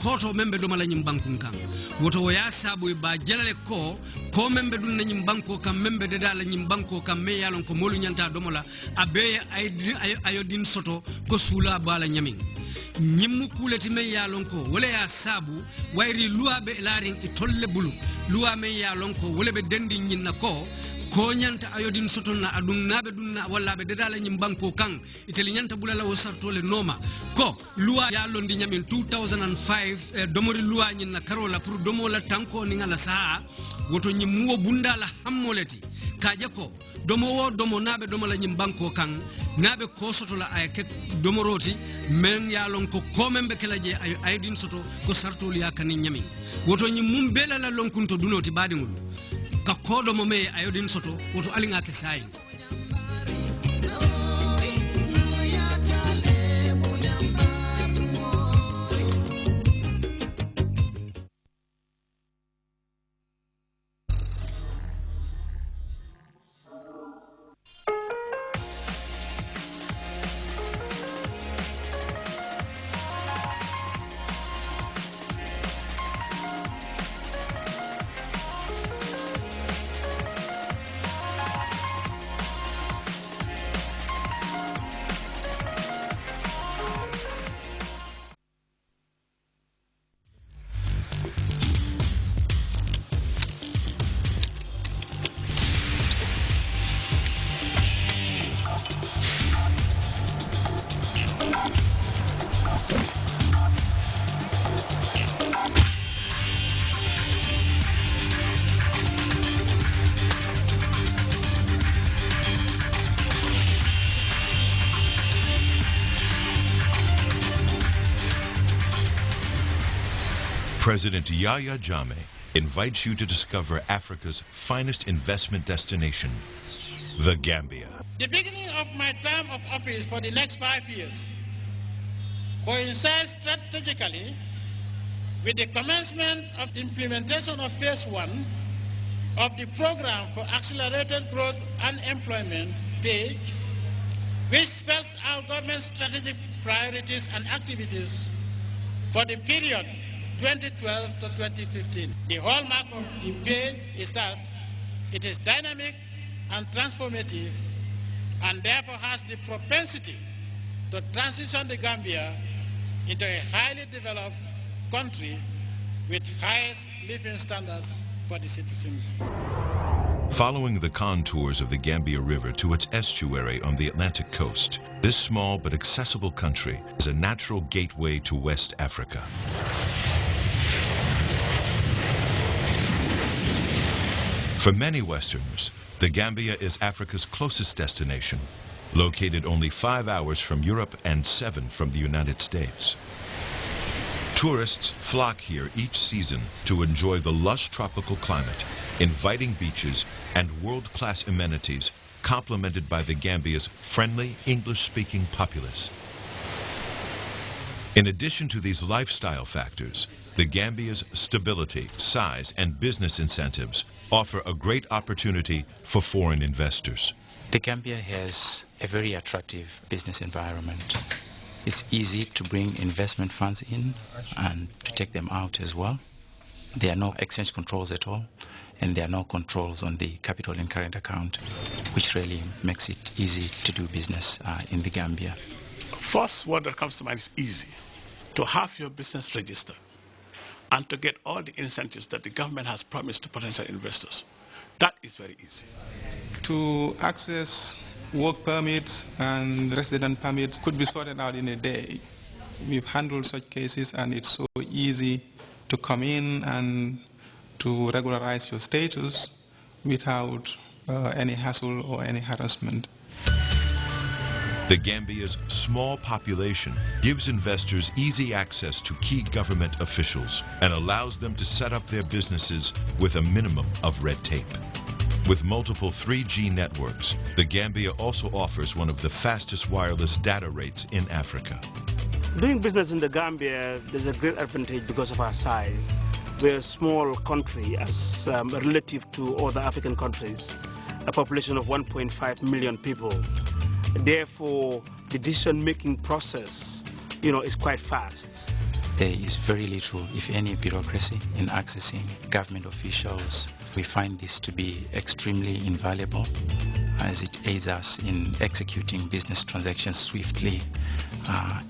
koto membe do mala nyim bankun kan woto ya sabu ba jalale ko membe dun na nyim banko kan membe de dala nyim banko kan me yalon ko molu nyanta do mala abe ayodin soto ko sula bala nyamin nyimmu kuleti me yalon ko wala ya sabu wayri luabe laring e tolle bulu luwa me yalon ko wala be dendi nyinna ko nyanta ayodin soton na adun nabe dunna walla be dedala nyim banko kan iteli nyanta bulala o sartole noma ko luwa ya londi nyamin 2005 domori luwa nyinna karola pour domola tanko ni ngala saa woto nyimwo bundala hammoleti kaje ko domo nabe domola nyim banko kan nabe ko sotola ay ke domoroti men yalon ko membe kelaje ayodin soto ko sartole ya kan nyamin woto nyim belala lonkunto dunoti badi ngulu ka kodo mo me ayodin soto woto alinga ke sai. President Yahya Jammeh invites you to discover Africa's finest investment destination, the Gambia. The beginning of my term of office for the next 5 years coincides strategically with the commencement of the implementation of phase 1 of the program for accelerated growth and employment, PAGE, which spells out government strategic priorities and activities for the period 2012 to 2015. The hallmark of the PAGE is that it is dynamic and transformative and therefore has the propensity to transition the Gambia into a highly developed country with highest living standards for the citizens. Following the contours of the Gambia River to its estuary on the Atlantic coast, this small but accessible country is a natural gateway to West Africa. For many Westerners, the Gambia is Africa's closest destination, located only 5 hours from Europe and 7 from the United States. Tourists flock here each season to enjoy the lush tropical climate, inviting beaches, and world-class amenities complemented by the Gambia's friendly English-speaking populace. In addition to these lifestyle factors, the Gambia's stability, size, and business incentives offer a great opportunity for foreign investors. The Gambia has a very attractive business environment. It's easy to bring investment funds in and to take them out as well. There are no exchange controls at all, and there are no controls on the capital and current account, which really makes it easy to do business in the Gambia. First word that comes to mind is easy. To have your business registered and to get all the incentives that the government has promised to potential investors. That is very easy. To access work permits and resident permits could be sorted out in a day. We've handled such cases, and it's so easy to come in and to regularize your status without any hassle or any harassment. The Gambia's small population gives investors easy access to key government officials and allows them to set up their businesses with a minimum of red tape. With multiple 3G networks, the Gambia also offers one of the fastest wireless data rates in Africa. Doing business in the Gambia, there's a great advantage because of our size. We're a small country as relative to other African countries, a population of 1.5 million people. Therefore, the decision-making process, is quite fast. There is very little, if any, bureaucracy in accessing government officials. We find this to be extremely invaluable as it aids us in executing business transactions swiftly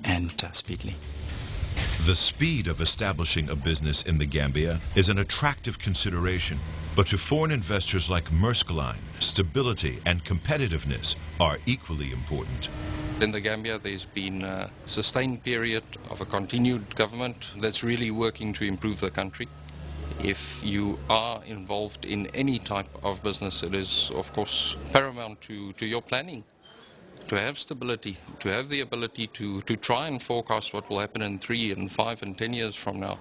and speedily. The speed of establishing a business in the Gambia is an attractive consideration, but to foreign investors like Maersk Line, stability and competitiveness are equally important. In the Gambia, there's been a sustained period of a continued government that's really working to improve the country. If you are involved in any type of business, it is, of course, paramount to your planning. To have stability, to have the ability to try and forecast what will happen in 3 and 5 and 10 years from now.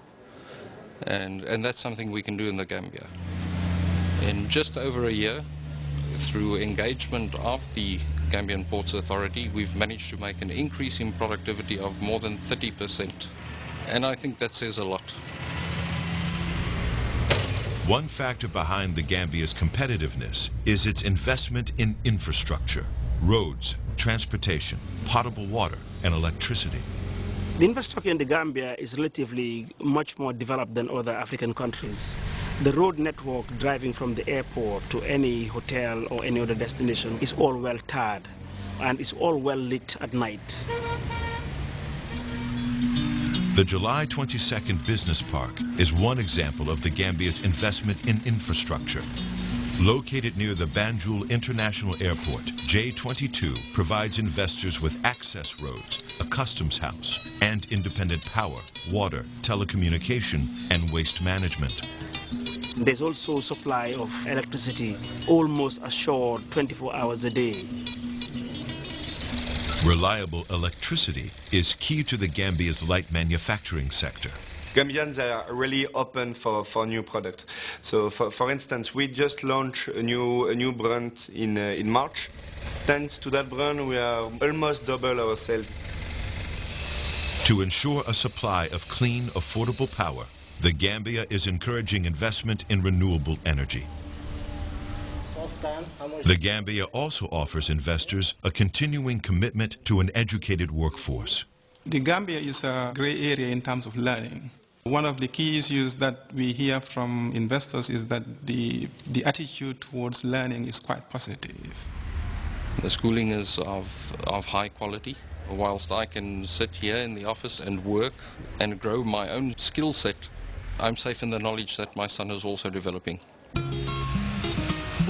And that's something we can do in the Gambia. In just over a year, through engagement of the Gambian Ports Authority, we've managed to make an increase in productivity of more than 30%. And I think that says a lot. One factor behind the Gambia's competitiveness is its investment in infrastructure, roads, transportation, potable water, and electricity. The infrastructure in the Gambia is relatively much more developed than other African countries. The road network driving from the airport to any hotel or any other destination is all well tarred and is all well lit at night. The July 22nd Business Park is one example of the Gambia's investment in infrastructure. Located near the Banjul International Airport, J22 provides investors with access roads, a customs house, and independent power, water, telecommunication, and waste management. There's also supply of electricity almost assured 24 hours a day. Reliable electricity is key to the Gambia's light manufacturing sector. Gambians are really open for new products. So, for instance, we just launched a new brand in March. Thanks to that brand, we are almost double our sales. To ensure a supply of clean, affordable power, the Gambia is encouraging investment in renewable energy. The Gambia also offers investors a continuing commitment to an educated workforce. The Gambia is a gray area in terms of learning. One of the key issues that we hear from investors is that the attitude towards learning is quite positive. The schooling is of high quality. Whilst I can sit here in the office and work and grow my own skill set, I'm safe in the knowledge that my son is also developing.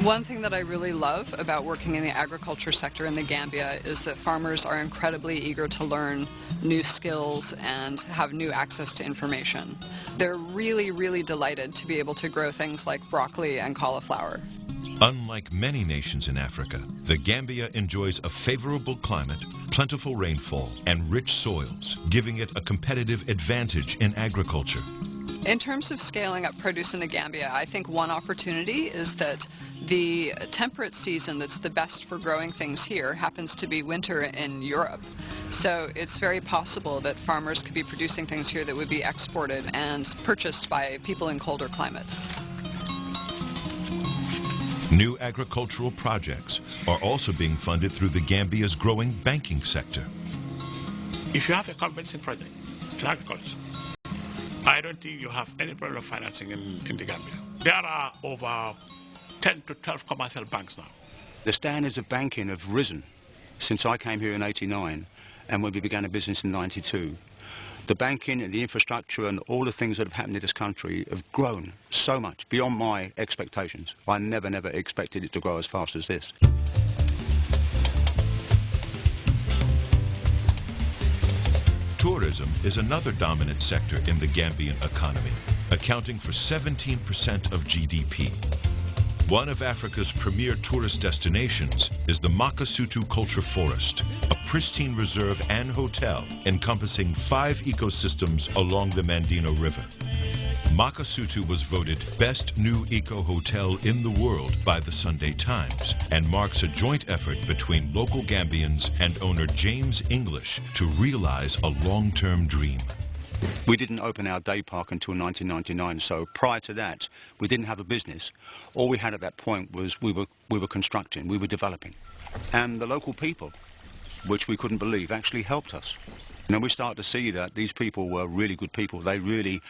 One thing that I really love about working in the agriculture sector in the Gambia is that farmers are incredibly eager to learn new skills and have new access to information. They're really, really delighted to be able to grow things like broccoli and cauliflower. Unlike many nations in Africa, the Gambia enjoys a favorable climate, plentiful rainfall, and rich soils, giving it a competitive advantage in agriculture. In terms of scaling up produce in the Gambia, I think one opportunity is that the temperate season that's the best for growing things here happens to be winter in Europe. So it's very possible that farmers could be producing things here that would be exported and purchased by people in colder climates. New agricultural projects are also being funded through the Gambia's growing banking sector. If you have a convincing project in agriculture, I don't think you have any problem of financing in the Gambia. There are over 10 to 12 commercial banks now. The standards of banking have risen since I came here in '89 and when we began a business in '92. The banking and the infrastructure and all the things that have happened in this country have grown so much beyond my expectations. I never expected it to grow as fast as this. Tourism is another dominant sector in the Gambian economy, accounting for 17% of GDP. One of Africa's premier tourist destinations is the Makasutu Culture Forest, a pristine reserve and hotel encompassing 5 ecosystems along the Mandino River. Makasutu was voted Best New Eco Hotel in the world by the Sunday Times and marks a joint effort between local Gambians and owner James English to realize a long-term dream. We didn't open our day park until 1999, so prior to that, we didn't have a business. All we had at that point was we were constructing, we were developing. And the local people, which we couldn't believe, actually helped us. Now we start to see that these people were really good people. They really